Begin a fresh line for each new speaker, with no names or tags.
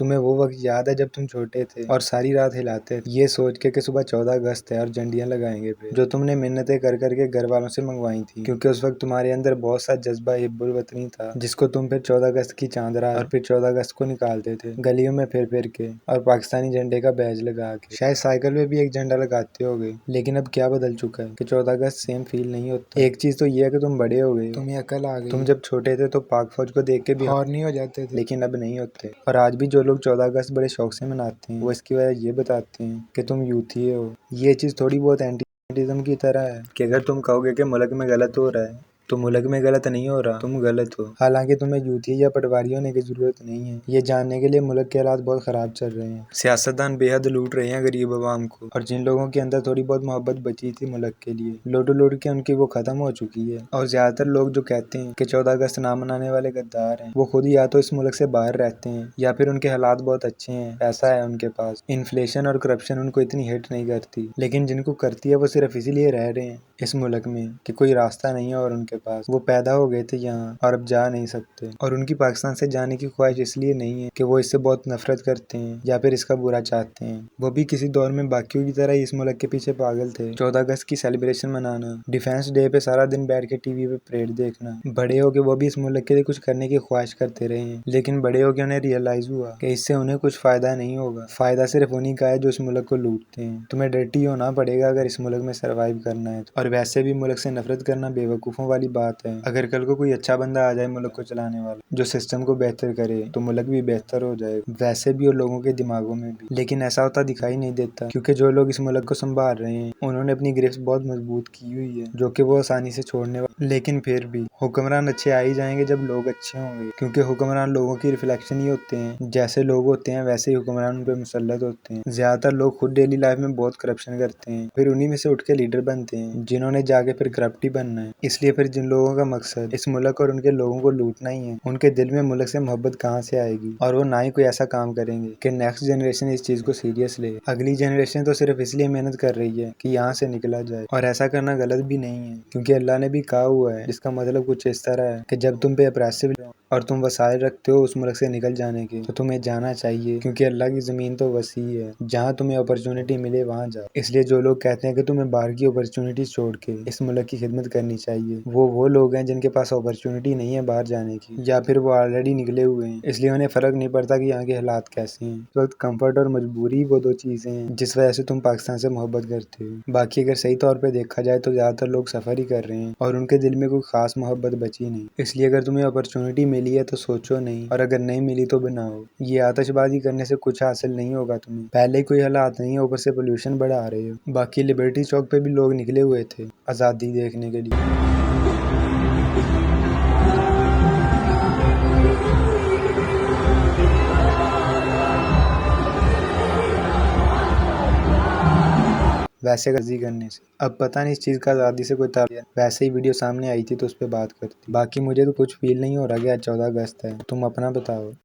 تمہیں وہ وقت یاد ہے جب تم چھوٹے تھے اور ساری رات ہلاتے تھے یہ سوچ کے کہ صبح 14 اگست ہے اور جھنڈیاں لگائیں گے پھر، جو تم نے منتیں کر کر کے گھر والوں سے منگوائی تھی، کیونکہ اس وقت تمہارے اندر بہت سا جذبہ حب الوطنی تھا جس کو تم پھر 14 اگست کی چاند رات اور پھر 14 اگست کو نکالتے تھے گلیوں میں پھر کے اور پاکستانی جھنڈے کا بیج لگا کے، شاید سائیکل میں بھی ایک جھنڈا لگاتے ہو گے۔ لیکن اب کیا بدل چکا ہے کہ 14 اگست سیم فیل نہیں ہوتا۔ ایک چیز تو یہ ہے کہ تم بڑے ہو گئے، تمہیں عقل آ گئی۔ تم جب چھوٹے تھے تو پاک فوج کو دیکھ کے بھی ہور نہیں ہو جاتے تھے، لیکن اب نہیں ہوتے۔ اور آج بھی جو لوگ 14 اگست بڑے شوق سے مناتے ہیں وہ اس کی وجہ یہ بتاتے ہیں کہ تم یوتھ ہی ہو۔ یہ چیز تھوڑی بہت اینٹی کی طرح ہے کہ اگر تم کہو گے کہ ملک میں غلط ہو رہا ہے تو ملک میں غلط نہیں ہو رہا، تم غلط ہو۔ حالانکہ تمہیں یوتھی یا پٹواری ہونے کی ضرورت نہیں ہے، یہ جاننے کے لیے ملک کے حالات بہت خراب چل رہے ہیں۔ سیاستدان بے حد لوٹ رہے ہیں غریب عوام کو، اور جن لوگوں کے اندر تھوڑی بہت محبت بچی تھی ملک کے لیے، لوٹ کے ان کی وہ ختم ہو چکی ہے۔ اور زیادہ تر لوگ جو کہتے ہیں کہ 14 اگست نہ منانے والے غدار ہیں، وہ خود یا تو اس ملک سے باہر رہتے ہیں یا پھر ان کے حالات بہت اچھے ہیں، پیسہ ہے ان کے پاس، انفلیشن اور کرپشن ان کو اتنی ہٹ نہیں کرتی۔ لیکن جن کو کرتی ہے وہ صرف اسی لیے رہ رہے ہیں اس ملک میں کہ کوئی راستہ نہیں ہے اور ان کے پاس، وہ پیدا ہو گئے تھے یہاں اور اب جا نہیں سکتے، اور ان کی پاکستان سے جانے کی خواہش اس لیے نہیں ہے کہ وہ اس سے بہت نفرت کرتے ہیں یا پھر اس کا برا چاہتے ہیں، وہ بھی کسی دور میں باقیوں کی طرح اس ملک کے پیچھے پاگل تھے۔ 14 اگست کی سیلیبریشن منانا، ڈیفینس ڈے پہ سارا دن بیٹھ کے ٹی وی پہ پریڈ دیکھنا، بڑے ہو کے وہ بھی اس ملک کے لیے کچھ کرنے کی خواہش کرتے رہے ہیں، لیکن بڑے ہو کے انہیں ریئلائز ہوا کہ اس سے انہیں کچھ فائدہ نہیں ہوگا، فائدہ صرف انہیں کا ہے جو اس ملک کو لوٹتے ہیں۔ تمہیں ڈرٹی ہونا پڑے گا اگر اس ملک میں سروائیو کرنا ہے، اور ویسے بھی ملک سے نفرت کرنا بے وقوفوں والی بات ہے۔ اگر کل کو کوئی اچھا بندہ آ جائے ملک کو چلانے والا جو سسٹم کو بہتر کرے تو ملک بھی بہتر ہو جائے گا، ویسے بھی اور لوگوں کے دماغوں میں بھی۔ لیکن ایسا ہوتا دکھائی نہیں دیتا، کیونکہ جو لوگ اس ملک کو سنبھال رہے ہیں انہوں نے اپنی گرفت بہت مضبوط کی ہوئی ہے جو کہ وہ آسانی سے چھوڑنے والے۔ لیکن پھر بھی حکمران اچھے آ ہی جائیں گے جب لوگ اچھے ہوں گے، کیونکہ حکمران لوگوں کی ریفلیکشن ہی ہوتے ہیں، جیسے لوگ ہوتے ہیں ویسے ہی حکمران ان پہ مسلط ہوتے ہیں۔ زیادہ تر لوگ خود ڈیلی لائف میں بہت کرپشن کرتے ہیں، پھر انہی میں سے اٹھ کے لیڈر بنتے ہیں جنہوں نے جا کے پھر کرپٹ ہی بننا ہے۔ اس لیے پھر جن لوگوں کا مقصد اس ملک اور ان کے لوگوں کو لوٹنا ہی ہے، ان کے دل میں ملک سے محبت کہاں سے آئے گی، اور وہ نہ ہی کوئی ایسا کام کریں گے کہ نیکسٹ جنریشن اس چیز کو سیریس لے۔ اگلی جنریشن تو صرف اس لیے محنت کر رہی ہے کہ یہاں سے نکلا جائے، اور ایسا کرنا غلط بھی نہیں ہے کیونکہ اللہ نے بھی کہا ہوا ہے، جس کا مطلب کچھ اس طرح ہے کہ جب تم پہ اپریسو اور تم وسائل رکھتے ہو اس ملک سے نکل جانے کے تو تمہیں جانا چاہیے، کیونکہ اللہ کی زمین تو وسیع ہے، جہاں تمہیں اپرچونٹی ملے وہاں جاؤ۔ اس لیے جو لوگ کہتے ہیں کہ تمہیں باہر کی اپرچونٹی چھوڑ کے اس ملک کی خدمت کرنی چاہیے، وہ لوگ ہیں جن کے پاس اپرچونٹی نہیں ہے باہر جانے کی، یا پھر وہ آلریڈی نکلے ہوئے ہیں، اس لیے انہیں فرق نہیں پڑتا کہ یہاں کے حالات کیسے ہیں۔ اس وقت کمفرٹ اور مجبوری وہ دو چیزیں ہیں جس وجہ سے تم پاکستان سے محبت کرتے ہو۔ باقی اگر صحیح طور پہ دیکھا جائے تو زیادہ تر لوگ سفر ہی کر رہے ہیں اور ان کے دل میں کوئی خاص محبت بچی نہیں، اس لیے اگر تمہیں اپرچونٹی ملی ہے تو سوچو نہیں، اور اگر نہیں ملی تو بناؤ۔ یہ آتش بازی کرنے سے کچھ حاصل نہیں ہوگا تمہیں، پہلے ہی کوئی حالات نہیں ہے اوپر سے پولوشن بڑھا رہے ہو۔ باقی لبرٹی چوک پہ بھی لوگ نکلے ہوئے تھے آزادی دیکھنے کے لیے۔ ویسے غزی کرنے سے اب پتہ نہیں اس چیز کا آزادی سے کوئی تعلق، ویسے ہی ویڈیو سامنے آئی تھی تو اس پہ بات کرتی۔ باقی مجھے تو کچھ فیل نہیں ہو رہا کہ آج 14 اگست ہے، تم اپنا بتاؤ۔